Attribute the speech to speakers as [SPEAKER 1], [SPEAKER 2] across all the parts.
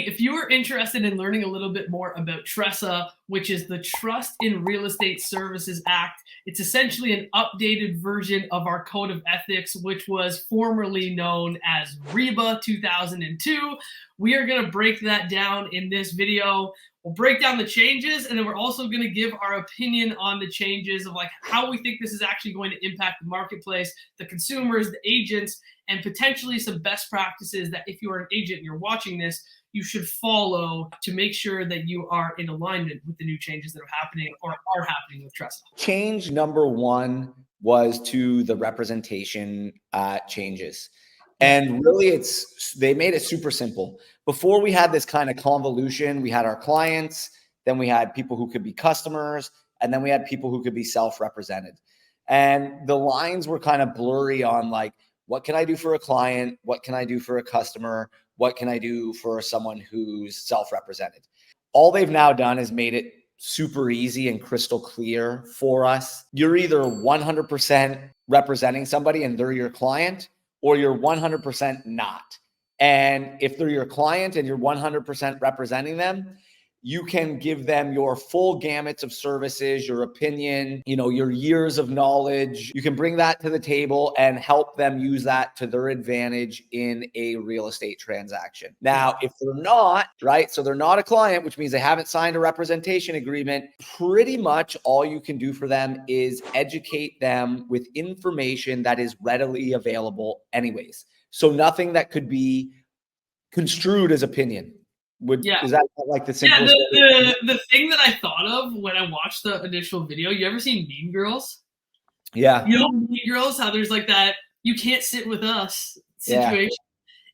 [SPEAKER 1] Hey, if you are interested in learning a little bit more about Tresa, which is the Trust in Real Estate Services Act, it's essentially an updated version of our Code of Ethics, which was formerly known as REBA 2002. We are going to break that down in this video. We'll break down the changes, and then we're also going to give our opinion on the changes of like how we think this is actually going to impact the marketplace, the consumers, the agents, and potentially some best practices that if you are an agent and you're watching this, you should follow to make sure that you are in alignment with the new changes that are happening or are happening with Tresa.
[SPEAKER 2] Change number one was to the representation changes. And really they made it super simple. Before we had this kind of convolution, we had our clients, then we had people who could be customers, and then we had people who could be self-represented. And the lines were kind of blurry on like, what can I do for a client? What can I do for a customer? What can I do for someone who's self-represented? All they've now done is made it super easy and crystal clear for us. You're either 100% representing somebody and they're your client, or you're 100% not. And if they're your client and you're 100% representing them, you can give them your full gamuts of services, your opinion, your years of knowledge. You can bring that to the table and help them use that to their advantage in a real estate transaction. Now, if they're not, right? So they're not a client, which means they haven't signed a representation agreement. Pretty much all you can do for them is educate them with information that is readily available anyways. So nothing that could be construed as opinion. Is that like the simplest?
[SPEAKER 1] Yeah, the thing that I thought of when I watched the initial video, you ever seen Mean Girls?
[SPEAKER 2] Yeah.
[SPEAKER 1] Mean Girls, how there's like that, you can't sit with us situation.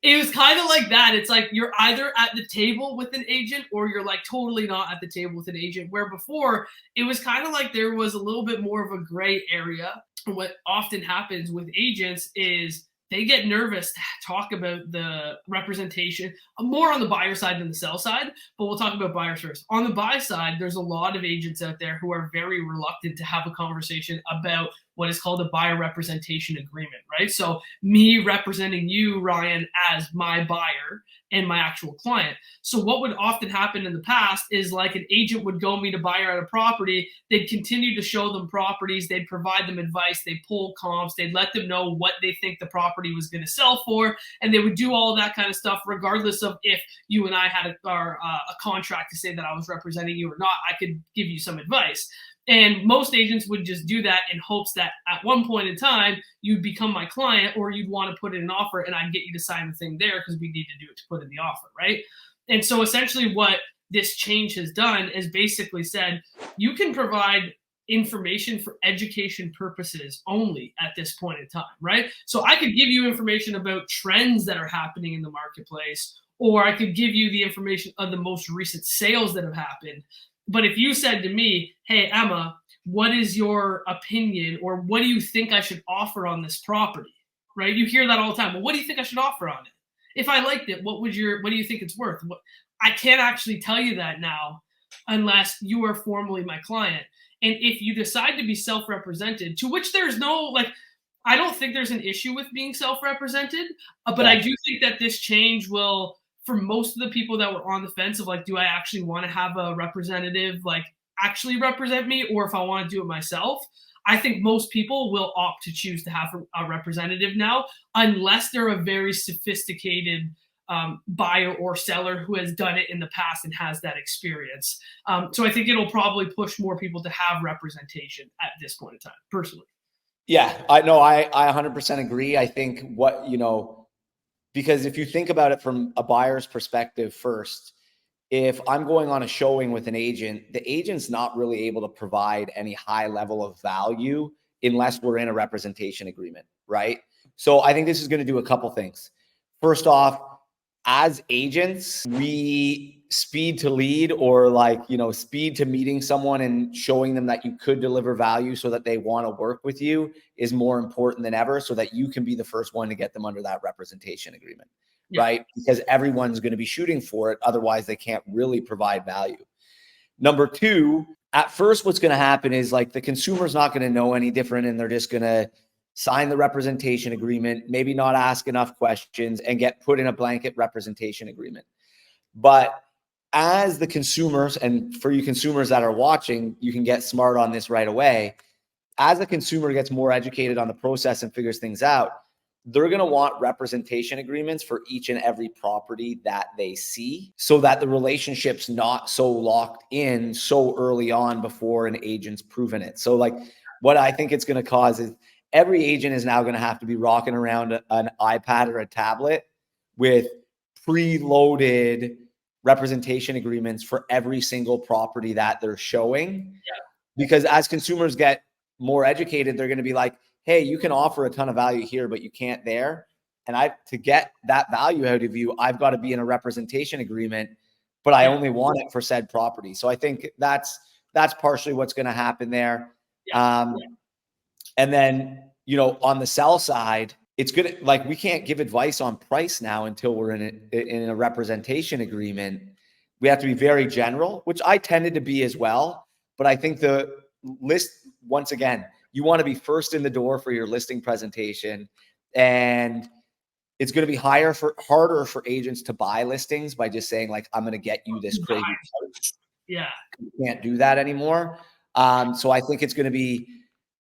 [SPEAKER 1] Yeah. It was kind of like that. It's like you're either at the table with an agent or you're like totally not at the table with an agent, where before it was kind of like there was a little bit more of a gray area. And what often happens with agents is they get nervous to talk about the representation, more on the buyer side than the sell side, but we'll talk about buyers first. On the buy side, there's a lot of agents out there who are very reluctant to have a conversation about what is called a buyer representation agreement, right? So me representing you, Ryan, as my buyer and my actual client. So what would often happen in the past is like an agent would go meet a buyer at a property, they'd continue to show them properties, they'd provide them advice, they'd pull comps, they'd let them know what they think the property was going to sell for, and they would do all of that kind of stuff regardless of if you and I had a contract to say that I was representing you or not. I could give you some advice. And most agents would just do that in hopes that at one point in time, you'd become my client or you'd want to put in an offer and I'd get you to sign the thing there because we need to do it to put in the offer, right? And so essentially what this change has done is basically said, you can provide information for education purposes only at this point in time, right? So I could give you information about trends that are happening in the marketplace, or I could give you the information of the most recent sales that have happened. But if you said to me, hey, Emma, what is your opinion or what do you think I should offer on this property, right? You hear that all the time. Well, what do you think I should offer on it? If I liked it, what do you think it's worth? I can't actually tell you that now unless you are formally my client. And if you decide to be self-represented, to which there's no, I don't think there's an issue with being self-represented, but I do think that this change will, for most of the people that were on the fence of do I actually want to have a representative actually represent me, or if I want to do it myself, I think most people will opt to choose to have a representative now, unless they're a very sophisticated buyer or seller who has done it in the past and has that experience. So I think it'll probably push more people to have representation at this point in time, personally.
[SPEAKER 2] Yeah, I 100% agree. I think because if you think about it from a buyer's perspective first, if I'm going on a showing with an agent, the agent's not really able to provide any high level of value unless we're in a representation agreement, right? So I think this is going to do a couple things. First off, as agents, we speed to lead or speed to meeting someone and showing them that you could deliver value so that they want to work with you is more important than ever, so that you can be the first one to get them under that representation agreement, right? Because everyone's going to be shooting for it. Otherwise, they can't really provide value. Number two, at first, what's going to happen is the consumer's not going to know any different, and they're just going to sign the representation agreement, maybe not ask enough questions, and get put in a blanket representation agreement. But as the consumers, and for you consumers that are watching, you can get smart on this right away. As the consumer gets more educated on the process and figures things out, they're going to want representation agreements for each and every property that they see, so that the relationship's not so locked in so early on before an agent's proven it. So like what I think it's going to cause is every agent is now going to have to be rocking around an iPad or a tablet with preloaded representation agreements for every single property that they're showing.
[SPEAKER 1] Yeah.
[SPEAKER 2] Because as consumers get more educated, they're going to be like, hey, you can offer a ton of value here, but you can't there. And to get that value out of you, I've got to be in a representation agreement, but I only want it for said property. So I think that's partially what's going to happen there. And then, you know, on the sell side, it's good. Like, we can't give advice on price now until we're in a representation agreement. We have to be very general, which I tended to be as well. But I think the list, once again, you want to be first in the door for your listing presentation, and it's going to be harder for agents to buy listings by just saying like, I'm going to get you this crazy price.
[SPEAKER 1] Yeah.
[SPEAKER 2] You can't do that anymore. So I think it's going to be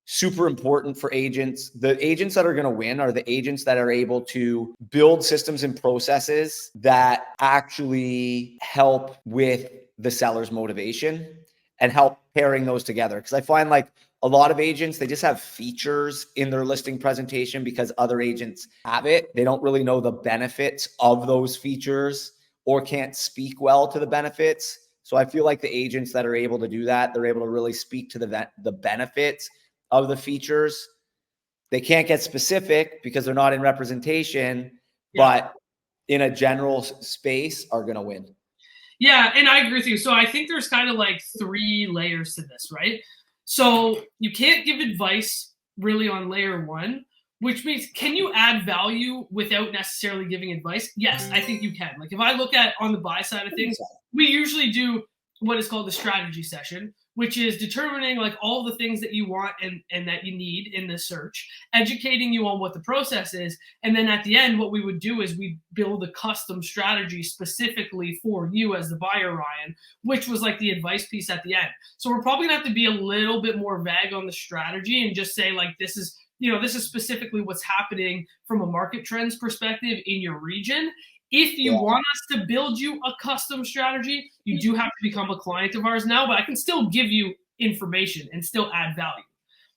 [SPEAKER 2] super important for agents. The agents that are going to win are the agents that are able to build systems and processes that actually help with the seller's motivation and help pairing those together. Because I find like a lot of agents, they just have features in their listing presentation because other agents have it. They don't really know the benefits of those features or can't speak well to the benefits. So I feel like the agents that are able to do that, they're able to really speak to the benefits of the features. They can't get specific because they're not in representation, but in a general space are going to win.
[SPEAKER 1] Yeah, and I agree with you. So I think there's kind of like 3 layers to this, right? So you can't give advice really on layer 1, which means, can you add value without necessarily giving advice? Yes, I think you can. Like, if I look at on the buy side of things, we usually do what is called the strategy session, which is determining like all the things that you want and that you need in the search, educating you on what the process is. And then at the end, what we would do is we build a custom strategy specifically for you as the buyer, Ryan, which was like the advice piece at the end. So we're probably gonna have to be a little bit more vague on the strategy and just say like, this is specifically what's happening from a market trends perspective in your region. If you want us to build you a custom strategy, you do have to become a client of ours now, but I can still give you information and still add value.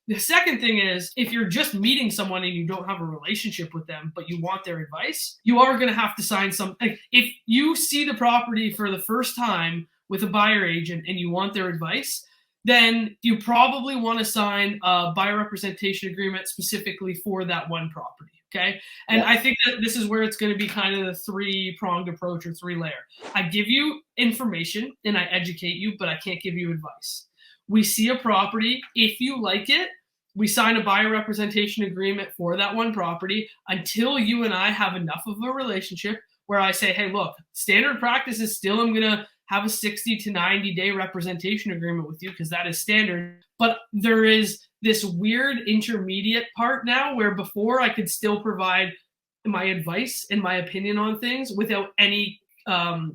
[SPEAKER 1] The second thing is, if you're just meeting someone and you don't have a relationship with them, but you want their advice, you are going to have to sign something. If you see the property for the first time with a buyer agent and you want their advice, then you probably want to sign a buyer representation agreement specifically for that one property. Okay. And I think that this is where it's going to be kind of the 3-pronged approach or 3-layer. I give you information and I educate you, but I can't give you advice. We see a property. If you like it, we sign a buyer representation agreement for that one property until you and I have enough of a relationship where I say, hey, look, standard practice is still, I'm going to have a 60 to 90 day representation agreement with you because that is standard. But there is this weird intermediate part now where before I could still provide my advice and my opinion on things without any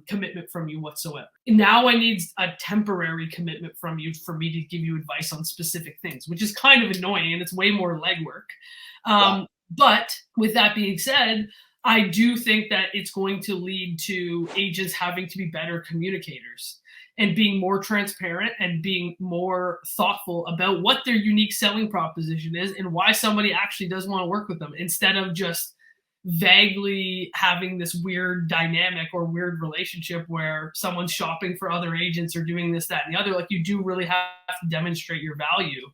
[SPEAKER 1] commitment from you whatsoever. Now I need a temporary commitment from you for me to give you advice on specific things, which is kind of annoying and it's way more legwork. But with that being said, I do think that it's going to lead to agents having to be better communicators and being more transparent and being more thoughtful about what their unique selling proposition is and why somebody actually does want to work with them, instead of just vaguely having this weird dynamic or weird relationship where someone's shopping for other agents or doing this, that, and the other. Like, you do really have to demonstrate your value.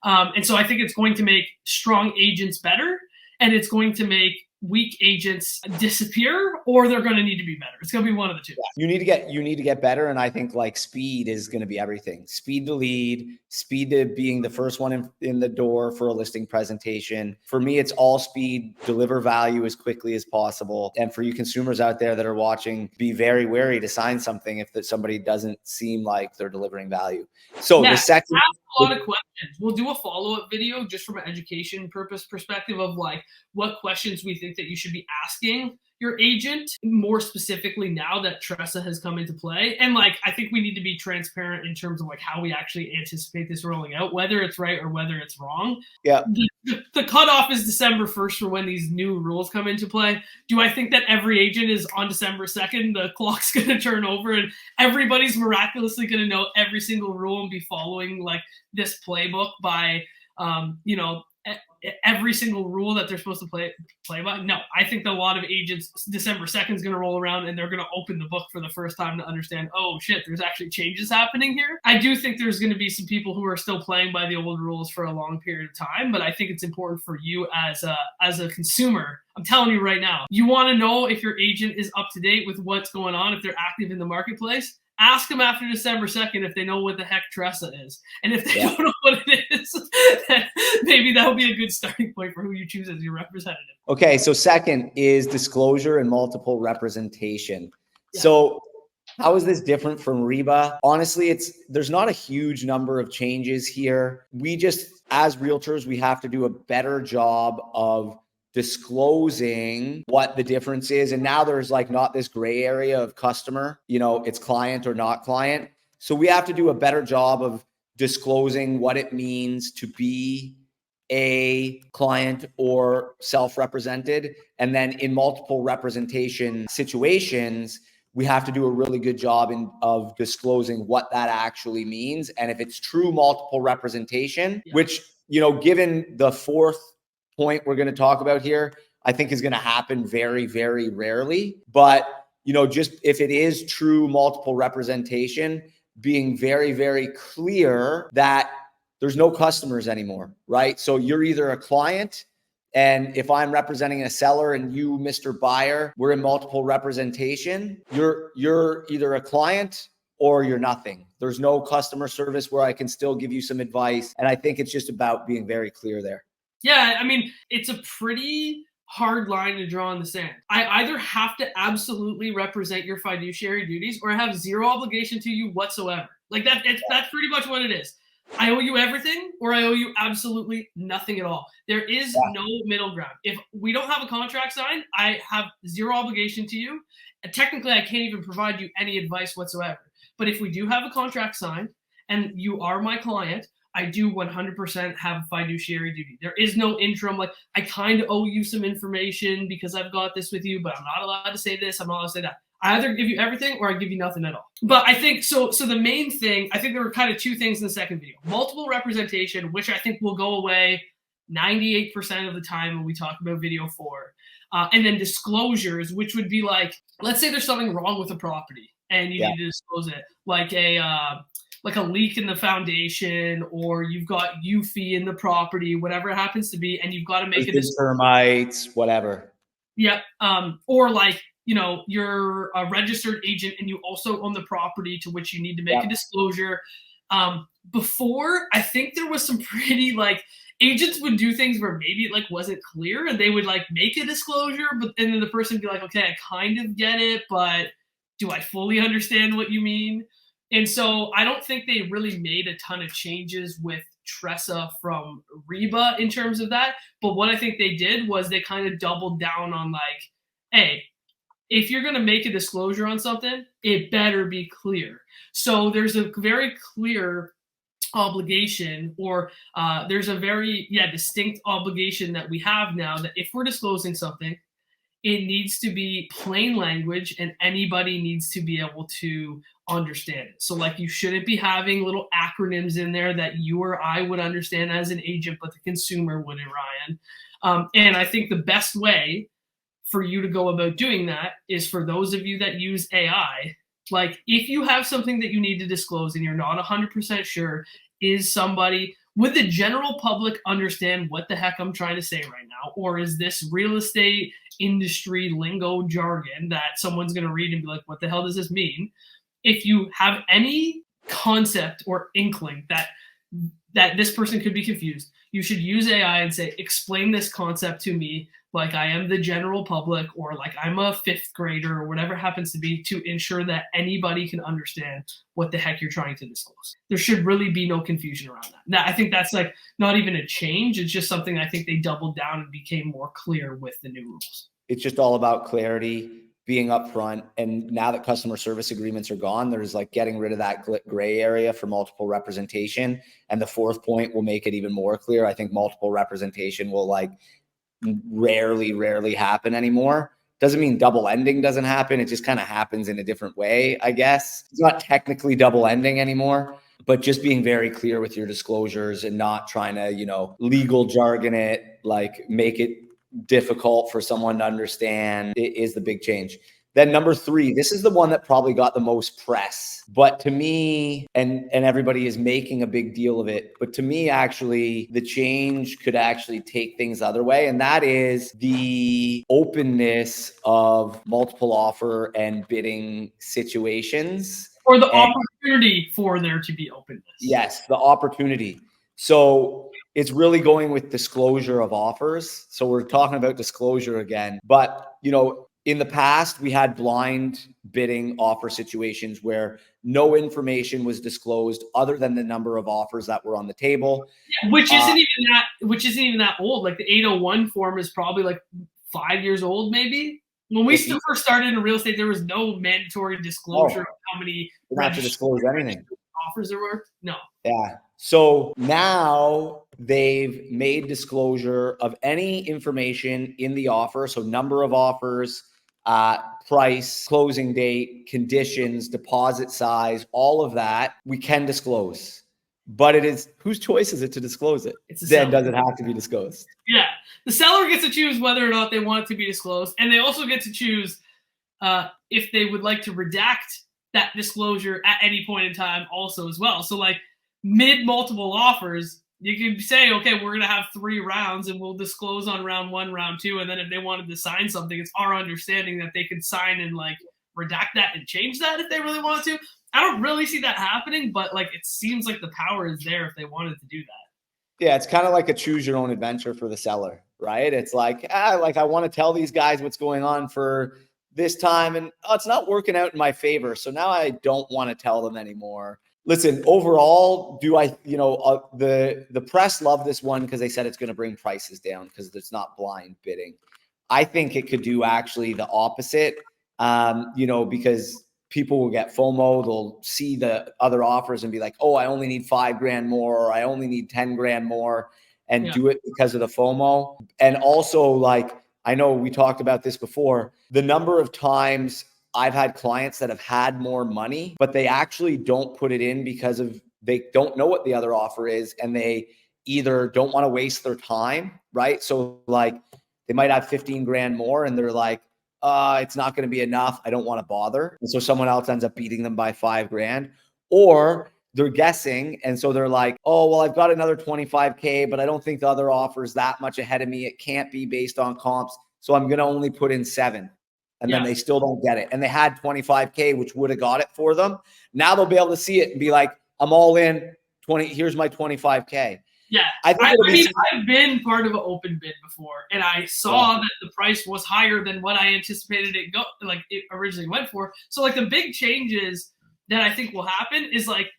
[SPEAKER 1] And so I think it's going to make strong agents better, and it's going to make weak agents disappear, or they're going to need to be better. It's going to be one of the two.
[SPEAKER 2] You need to get better. And I think like speed is going to be everything. Speed to lead, speed to being the first one in the door for a listing presentation. For me, it's all speed, deliver value as quickly as possible. And for you consumers out there that are watching, be very wary to sign something if somebody doesn't seem like they're delivering value. So the second,
[SPEAKER 1] ask a lot of questions. We'll do a follow-up video just from an education perspective of like what questions we think that you should be asking your agent, more specifically now that Tresa has come into play. And like, I think we need to be transparent in terms of like how we actually anticipate this rolling out, whether it's right or whether it's wrong.
[SPEAKER 2] Yeah.
[SPEAKER 1] The cutoff is December 1st for when these new rules come into play. Do I think that every agent is on December 2nd, the clock's going to turn over and everybody's miraculously going to know every single rule and be following like this playbook by, every single rule that they're supposed to play by? No, I think that a lot of agents, December 2nd is going to roll around and they're going to open the book for the first time to understand, oh shit, there's actually changes happening here. I do think there's going to be some people who are still playing by the old rules for a long period of time, but I think it's important for you as a consumer. I'm telling you right now, you want to know if your agent is up to date with what's going on, if they're active in the marketplace. Ask them after December 2nd if they know what the heck Tresa is. And if they don't know what it is, then maybe that'll be a good starting point for who you choose as your representative.
[SPEAKER 2] Okay, so second is disclosure and multiple representation. Yeah. So how is this different from REBA? Honestly, there's not a huge number of changes here. We just, as realtors, we have to do a better job of disclosing what the difference is. And now there's like not this gray area of customer, it's client or not client. So we have to do a better job of disclosing what it means to be a client or self-represented. And then in multiple representation situations, we have to do a really good job of disclosing what that actually means. And if it's true multiple representation, which, given the fourth point we're going to talk about here, I think is going to happen very, very rarely. But, just if it is true multiple representation, being very, very clear that there's no customers anymore, right? So you're either a client, and if I'm representing a seller and you, Mr. Buyer, we're in multiple representation, you're either a client or you're nothing. There's no customer service where I can still give you some advice. And I think it's just about being very clear there.
[SPEAKER 1] Yeah, I mean, it's a pretty hard line to draw in the sand. I either have to absolutely represent your fiduciary duties or I have zero obligation to you whatsoever. Like that's pretty much what it is. I owe you everything or I owe you absolutely nothing at all. There is no middle ground. If we don't have a contract signed, I have zero obligation to you. And technically, I can't even provide you any advice whatsoever. But if we do have a contract signed and you are my client, I do 100% have a fiduciary duty. There is no interim. Like, I kind of owe you some information because I've got this with you, but I'm not allowed to say this. I'm not allowed to say that. I either give you everything or I give you nothing at all. But I think, so the main thing, I think there were kind of two things in the second video. Multiple representation, which I think will go away 98% of the time when we talk about video 4. And then disclosures, which would be like, let's say there's something wrong with a property and you need to disclose it. Like a leak in the foundation, or you've got UFI in the property, whatever it happens to be, and you've got to make it
[SPEAKER 2] termites, whatever.
[SPEAKER 1] Yep. Or like, you're a registered agent and you also own the property to which you need to make a disclosure. Before, I think there was some pretty agents would do things where maybe it wasn't clear and they would make a disclosure, but and then the person would be like, okay, I kind of get it, but do I fully understand what you mean? And so I don't think they really made a ton of changes with Tresa from REBA in terms of that. But what I think they did was they kind of doubled down on hey, if you're going to make a disclosure on something, it better be clear. So there's a very clear obligation, or there's a very distinct obligation that we have now that if we're disclosing something, it needs to be plain language and anybody needs to be able to understand it. So you shouldn't be having little acronyms in there that you or I would understand as an agent, but the consumer wouldn't, Ryan. And I think the best way for you to go about doing that is for those of you that use AI, if you have something that you need to disclose and you're not 100% sure, would the general public understand what the heck I'm trying to say right now? Or is this real estate industry lingo jargon that someone's going to read and be like, what the hell does this mean? If you have any concept or inkling that this person could be confused, you should use AI and say, explain this concept to me like I am the general public, or I'm a 5th grader, or whatever it happens to be, to ensure that anybody can understand what the heck you're trying to disclose. There should really be no confusion around that. Now, I think that's not even a change. It's just something I think they doubled down and became more clear with the new rules.
[SPEAKER 2] It's just all about clarity, being upfront. And now that customer service agreements are gone, there's like getting rid of that gray area for multiple representation. And the fourth point will make it even more clear. I think multiple representation will like rarely happen anymore. Doesn't mean double ending doesn't happen. It just kind of happens in a different way, I guess. It's not technically double ending anymore, but just being very clear with your disclosures and not trying to, you know, legal jargon it, like make it difficult for someone to understand, it is the big change. Then number 3, this is the one that probably got the most press, but to me, and everybody is making a big deal of it, but to me, actually, the change could actually take things the other way. And that is the openness of multiple offer and bidding situations.
[SPEAKER 1] Or the opportunity for there to be openness.
[SPEAKER 2] Yes, the opportunity. So it's really going with disclosure of offers. So we're talking about disclosure again, but you know, in the past, we had blind bidding offer situations where no information was disclosed other than the number of offers that were on the table.
[SPEAKER 1] Yeah, which isn't even that old. Like the 801 form is probably like 5 years old, maybe. When we first started in real estate, there was no mandatory disclosure of how many
[SPEAKER 2] not to disclose anything
[SPEAKER 1] offers there were. No.
[SPEAKER 2] Yeah. So now they've made disclosure of any information in the offer. So number of offers, price, closing date, conditions, deposit size, all of that we can disclose. But it is whose choice is it to disclose it? Then does it have to be disclosed?
[SPEAKER 1] Yeah. The seller gets to choose whether or not they want it to be disclosed. And they also get to choose if they would like to redact that disclosure at any point in time also as well. So like mid multiple offers, you can say, okay, we're going to have 3 rounds and we'll disclose on round 1, round 2. And then if they wanted to sign something, it's our understanding that they could sign and like redact that and change that if they really want to. I don't really see that happening, but like it seems like the power is there if they wanted to do that.
[SPEAKER 2] Yeah, it's kind of like a choose your own adventure for the seller, right? It's like, I want to tell these guys what's going on for this time, and it's not working out in my favor. So now I don't want to tell them anymore. Listen, overall, the press love this one because they said it's going to bring prices down because it's not blind bidding. I think it could do actually the opposite, because people will get FOMO. They'll see the other offers and be like, oh, I only need $5,000 more, or I only need $10,000 more, and do it because of the FOMO. And also, like, I know we talked about this before, the number of times I've had clients that have had more money, but they actually don't put it in because they don't know what the other offer is, and they either don't want to waste their time, right? So like they might have $15,000 more and they're like, it's not going to be enough. I don't want to bother. And so someone else ends up beating them by $5,000, or they're guessing. And so they're like, oh, well, I've got another $25,000, but I don't think the other offer is that much ahead of me. It can't be based on comps. So I'm going to only put in 7. And then they still don't get it. And they had $25,000, which would have got it for them. Now they'll be able to see it and be like, I'm all in. Here's my $25,000.
[SPEAKER 1] Yeah. I've been part of an open bid before, and I saw that the price was higher than what I anticipated it originally went for. So like the big changes that I think will happen is like,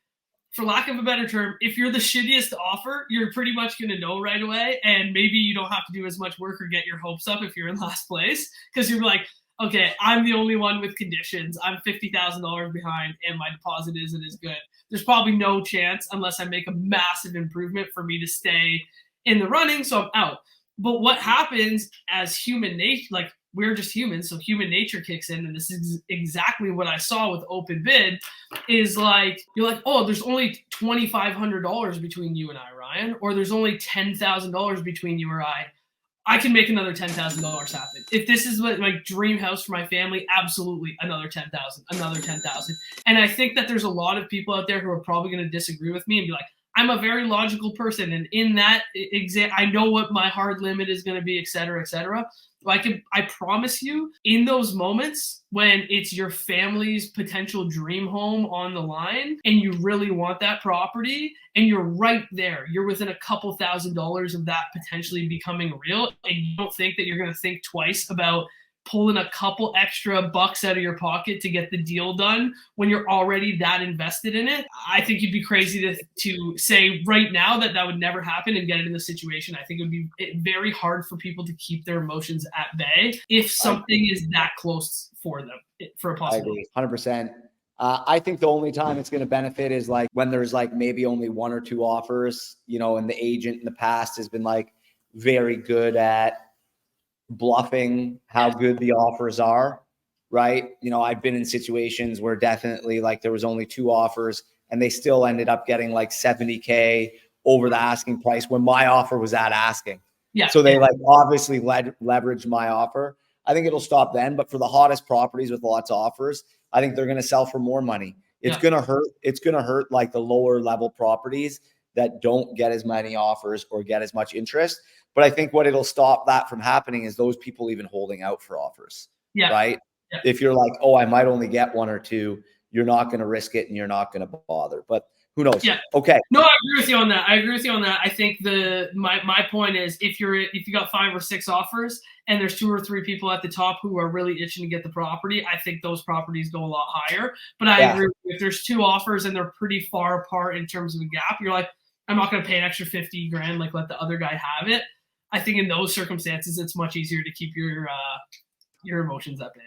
[SPEAKER 1] for lack of a better term, if you're the shittiest offer, you're pretty much going to know right away. And maybe you don't have to do as much work or get your hopes up if you're in last place, because you're like, okay, I'm the only one with conditions. I'm $50,000 behind and my deposit isn't as good. There's probably no chance unless I make a massive improvement for me to stay in the running. So I'm out. But what happens as human nature, like we're just humans, so human nature kicks in. And this is exactly what I saw with open bid is like, you're like, oh, there's only $2,500 between you and I, Ryan, or there's only $10,000 between you or I can make another $10,000 happen. If this is what my dream house for my family, absolutely another 10,000, another 10,000. And I think that there's a lot of people out there who are probably going to disagree with me and be like, I'm a very logical person. And in that I know what my hard limit is going to be, et cetera, et cetera. I promise you, in those moments when it's your family's potential dream home on the line and you really want that property and you're right there, you're within a couple $1,000s of that potentially becoming real, and you don't think that you're going to think twice about pulling a couple extra bucks out of your pocket to get the deal done when you're already that invested in it. I think you'd be crazy to say right now that would never happen and get it in the situation. I think it would be very hard for people to keep their emotions at bay if something is that close for them for a possibility.
[SPEAKER 2] I agree, 100%. I think the only time it's going to benefit is like when there's like maybe only 1 or 2 offers, you know, and the agent in the past has been like very good at bluffing how good the offers are, right? You know, I've been in situations where definitely like there was only 2 offers and they still ended up getting like 70K over the asking price when my offer was at asking.
[SPEAKER 1] Yeah.
[SPEAKER 2] So they like obviously leveraged my offer. I think it'll stop then, but for the hottest properties with lots of offers, I think they're going to sell for more money. It's going to hurt. It's going to hurt like the lower level properties that don't get as many offers or get as much interest. But I think what it'll stop that from happening is those people even holding out for offers. Yeah. Right. Yeah. If you're like, oh, I might only get 1 or 2, you're not going to risk it and you're not going to bother. But who knows? Yeah. Okay.
[SPEAKER 1] No, I agree with you on that. I think my point is if you got 5 or 6 offers and there's 2 or 3 people at the top who are really itching to get the property, I think those properties go a lot higher. But I agree if there's 2 offers and they're pretty far apart in terms of a gap, you're like, I'm not going to pay an extra 50 grand, like let the other guy have it. I think in those circumstances, it's much easier to keep your emotions at bay.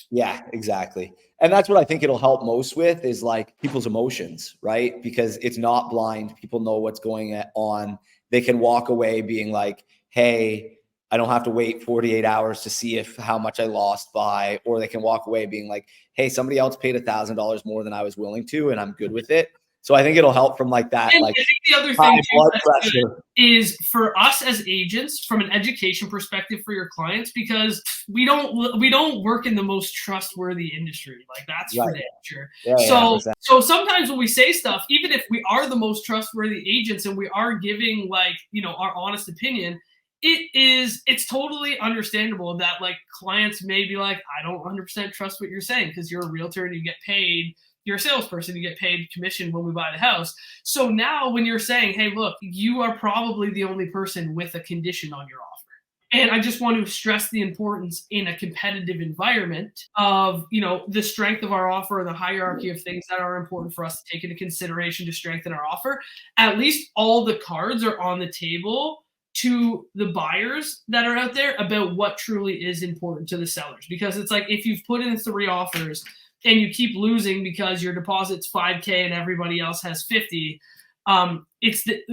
[SPEAKER 2] Yeah, exactly. And that's what I think it'll help most with is like people's emotions, right? Because it's not blind. People know what's going on. They can walk away being like, hey, I don't have to wait 48 hours to see how much I lost by, or they can walk away being like, hey, somebody else paid $1,000 more than I was willing to, and I'm good with it. So I think it'll help from like that.
[SPEAKER 1] And
[SPEAKER 2] like
[SPEAKER 1] I think the other thing too is for us as agents, from an education perspective for your clients, because we don't work in the most trustworthy industry. Like that's for damn sure. So sometimes when we say stuff, even if we are the most trustworthy agents and we are giving like, you know, our honest opinion, it's totally understandable that like clients may be like, I don't 100% trust what you're saying because you're a realtor and you get paid. You're a salesperson, you get paid commission when we buy the house. So now when you're saying, hey, look, you are probably the only person with a condition on your offer. And I just want to stress the importance in a competitive environment of, you know, the strength of our offer and the hierarchy of things that are important for us to take into consideration to strengthen our offer. At least all the cards are on the table to the buyers that are out there about what truly is important to the sellers. Because it's like if you've put in 3 offers and you keep losing because your deposit's 5K and everybody else has 50,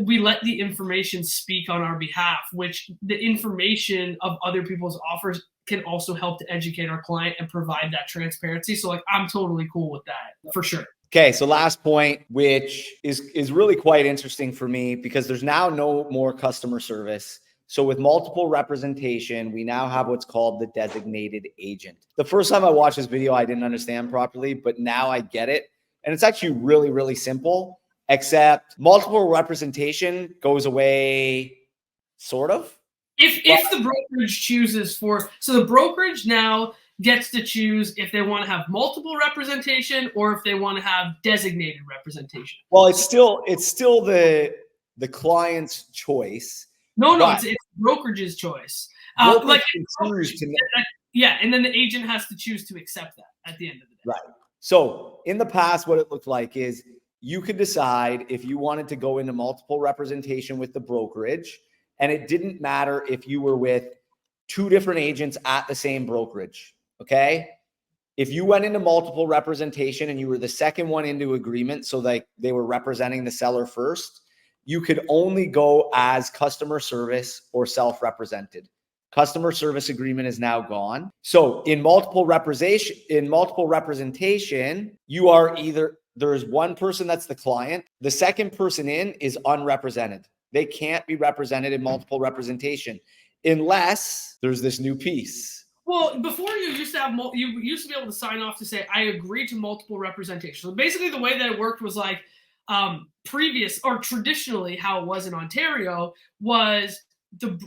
[SPEAKER 1] we let the information speak on our behalf, which the information of other people's offers can also help to educate our client and provide that transparency. So like, I'm totally cool with that for sure.
[SPEAKER 2] Okay. So last point, which is really quite interesting for me because there's now no more customer service. So with multiple representation, we now have what's called the designated agent. The first time I watched this video, I didn't understand properly, but now I get it. And it's actually really, really simple, except multiple representation goes away, sort of.
[SPEAKER 1] If the brokerage chooses so the brokerage now gets to choose if they want to have multiple representation or if they want to have designated representation.
[SPEAKER 2] Well, it's still the client's choice.
[SPEAKER 1] No, it's brokerage's choice. And then the agent has to choose to accept that at the end of the day.
[SPEAKER 2] Right. So in the past, what it looked like is you could decide if you wanted to go into multiple representation with the brokerage, and it didn't matter if you were with 2 different agents at the same brokerage. Okay. If you went into multiple representation and you were the second one into agreement, so like they were representing the seller first, you could only go as customer service or self-represented. Customer service agreement is now gone. So in multiple representation, you are there's one person that's the client. The second person in is unrepresented. They can't be represented in multiple representation unless there's this new piece.
[SPEAKER 1] Well, before you used to be able to sign off to say, I agree to multiple representation. So basically the way that it worked was like, traditionally how it was in Ontario was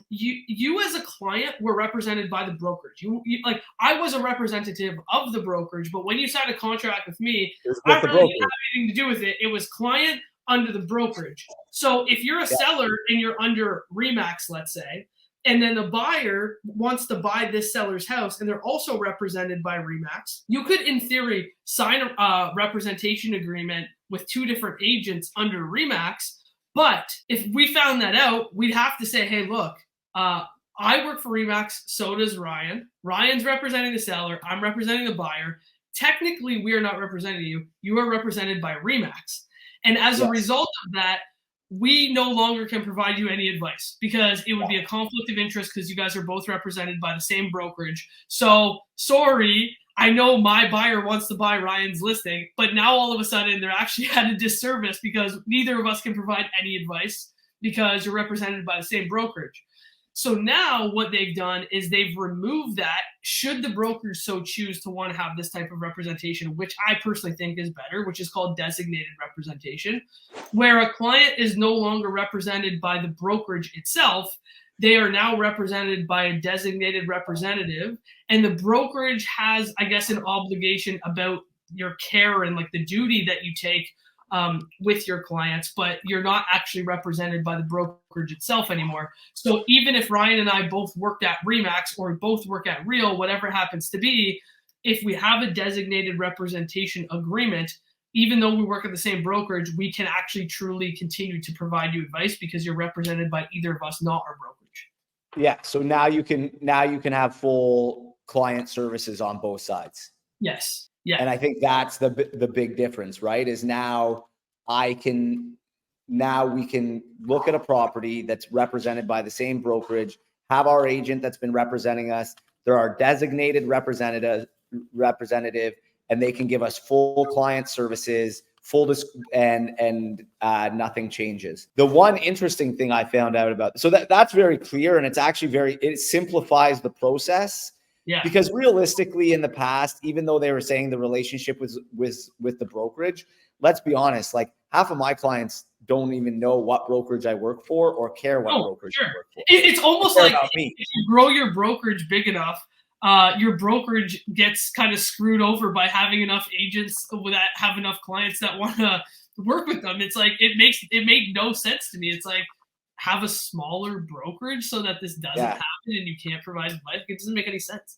[SPEAKER 1] you as a client were represented by the brokerage. You like I was a representative of the brokerage, but when you signed a contract with me, I really didn't have anything to do with it. It was client under the brokerage. So if you're a seller and you're under Remax, let's say, and then the buyer wants to buy this seller's house and they're also represented by RE/MAX, you could, in theory, sign a representation agreement with 2 different agents under RE/MAX. But if we found that out, we'd have to say, hey, look, I work for RE/MAX, so does Ryan. Ryan's representing the seller. I'm representing the buyer. Technically, we are not representing you. You are represented by RE/MAX. And as a result of that, we no longer can provide you any advice because it would be a conflict of interest because you guys are both represented by the same brokerage. So sorry, I know my buyer wants to buy Ryan's listing, but now all of a sudden they're actually at a disservice because neither of us can provide any advice because you're represented by the same brokerage. So now what they've done is they've removed that should the broker so choose to want to have this type of representation, which I personally think is better, which is called designated representation, where a client is no longer represented by the brokerage itself. They are now represented by a designated representative, and the brokerage has, I guess, an obligation about your care and like the duty that you take with your clients, but you're not actually represented by the brokerage itself anymore. So even if Ryan and I both worked at RE/MAX or both work at Real, whatever happens to be, if we have a designated representation agreement, even though we work at the same brokerage, we can actually truly continue to provide you advice because you're represented by either of us, not our brokerage.
[SPEAKER 2] Yeah. So now you can have full client services on both sides.
[SPEAKER 1] Yes. Yeah.
[SPEAKER 2] And I think that's the big difference, right? Is now we can look at a property that's represented by the same brokerage, have our agent that's been representing us. They're our designated representative, and they can give us full client services, and nothing changes. The one interesting thing I found out about, so that's very clear, and it's actually it simplifies the process.
[SPEAKER 1] Yeah.
[SPEAKER 2] Because realistically, in the past, even though they were saying the relationship was with the brokerage, let's be honest, like half of my clients don't even know what brokerage I work for or care what brokerage I work for.
[SPEAKER 1] It's almost like if you grow your brokerage big enough, your brokerage gets kind of screwed over by having enough agents that have enough clients that want to work with them. It's like it made no sense to me. It's like, have a smaller brokerage so that this doesn't happen and you can't provide advice. It doesn't make any sense.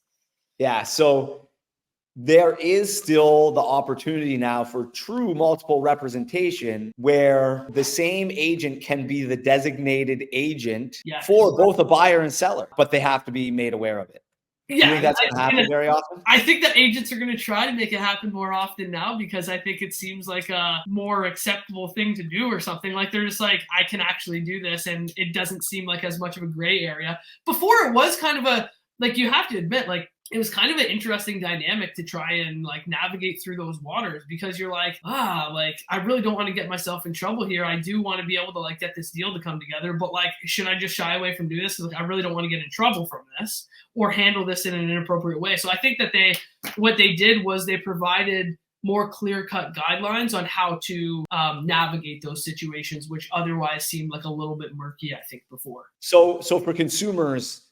[SPEAKER 2] Yeah. So there is still the opportunity now for true multiple representation where the same agent can be the designated agent for both a buyer and seller, but they have to be made aware of it. Yeah, you think that's going to happen very often?
[SPEAKER 1] I think that agents are going to try to make it happen more often now because I think it seems like a more acceptable thing to do or something. Like they're just like, I can actually do this, and it doesn't seem like as much of a gray area. Before it was kind of like you have to admit, like it was kind of an interesting dynamic to try and like navigate through those waters because you're like, like I really don't want to get myself in trouble here. I do want to be able to like get this deal to come together, but like, should I just shy away from doing this? Like, I really don't want to get in trouble from this or handle this in an inappropriate way. So I think that what they did was they provided more clear-cut guidelines on how to navigate those situations, which otherwise seemed like a little bit murky, I think, before.
[SPEAKER 2] So for consumers,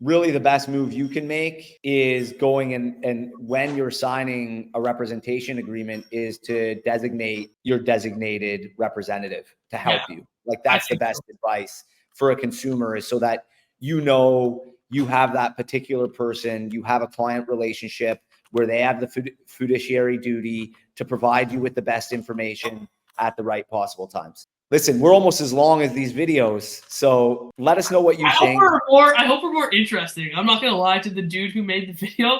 [SPEAKER 2] really the best move you can make is going and when you're signing a representation agreement is to designate your designated representative to help you. Like that's the best advice for a consumer, is so that you know you have that particular person, you have a client relationship where they have the fiduciary duty to provide you with the best information at the right possible times. Listen, we're almost as long as these videos, so let us know what you think.
[SPEAKER 1] I hope we're more interesting. I'm not gonna lie to the dude who made the video.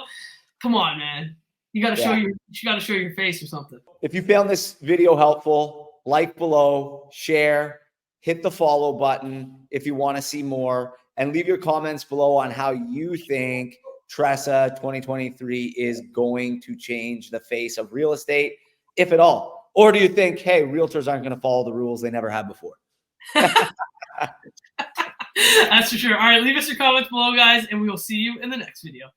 [SPEAKER 1] Come on, man. You gotta show your face or something.
[SPEAKER 2] If you found this video helpful, like below, share, hit the follow button if you want to see more, and leave your comments below on how you think Tresa 2023 is going to change the face of real estate, if at all. Or do you think, hey, realtors aren't going to follow the rules they never have before?
[SPEAKER 1] That's for sure. All right, leave us your comments below, guys, and we will see you in the next video.